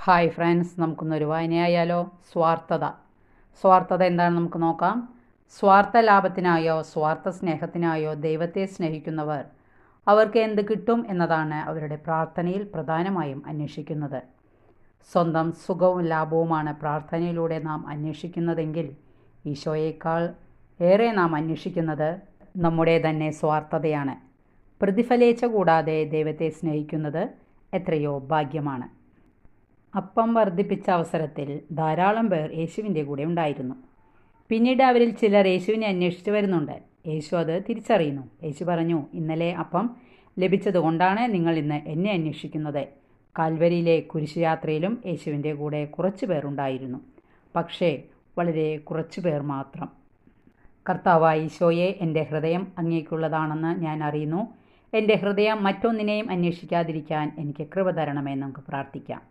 Hi friends, നമുക്കൊന്നൊരു വായനയായാലോ? സ്വാർത്ഥത എന്താണെന്ന് നമുക്ക് നോക്കാം. സ്വാർത്ഥ ലാഭത്തിനായോ സ്വാർത്ഥ സ്നേഹത്തിനായോ ദൈവത്തെ സ്നേഹിക്കുന്നവർ അവർക്ക് എന്ത് കിട്ടും എന്നതാണ് അവരുടെ പ്രാർത്ഥനയിൽ പ്രധാനമായും അന്വേഷിക്കുന്നത്. സ്വന്തം സുഖവും ലാഭവുമാണ് പ്രാർത്ഥനയിലൂടെ നാം അന്വേഷിക്കുന്നതെങ്കിൽ ഈശോയേക്കാൾ ഏറെ നാം അന്വേഷിക്കുന്നത് നമ്മുടെ തന്നെ സ്വാർത്ഥതയാണ്. പ്രതിഫലേച്ഛ കൂടാതെ ദൈവത്തെ സ്നേഹിക്കുന്നത് എത്രയോ ഭാഗ്യമാണ്. അപ്പം വർദ്ധിപ്പിച്ച അവസരത്തിൽ ധാരാളം പേർ യേശുവിൻ്റെ കൂടെ ഉണ്ടായിരുന്നു. പിന്നീട് അവരിൽ ചിലർ യേശുവിനെ അന്വേഷിച്ചു വരുന്നുണ്ട്. യേശു അത് തിരിച്ചറിയുന്നു. യേശു പറഞ്ഞു, ഇന്നലെ അപ്പം ലഭിച്ചതുകൊണ്ടാണ് നിങ്ങൾ ഇന്ന് എന്നെ അന്വേഷിക്കുന്നത്. കാൽവരിയിലെ കുരിശുയാത്രയിലും യേശുവിൻ്റെ കൂടെ കുറച്ചു പേർ ഉണ്ടായിരുന്നു, പക്ഷേ വളരെ കുറച്ചു പേർ മാത്രം. കർത്താവായ ഈശോയെ, എൻ്റെ ഹൃദയം അങ്ങേക്കുള്ളതാണെന്ന് ഞാൻ അറിയുന്നു. എൻ്റെ ഹൃദയം മറ്റൊന്നിനെയും അന്വേഷിക്കാതിരിക്കാൻ എനിക്ക് കൃപ തരണമെന്ന് നമുക്ക് പ്രാർത്ഥിക്കാം.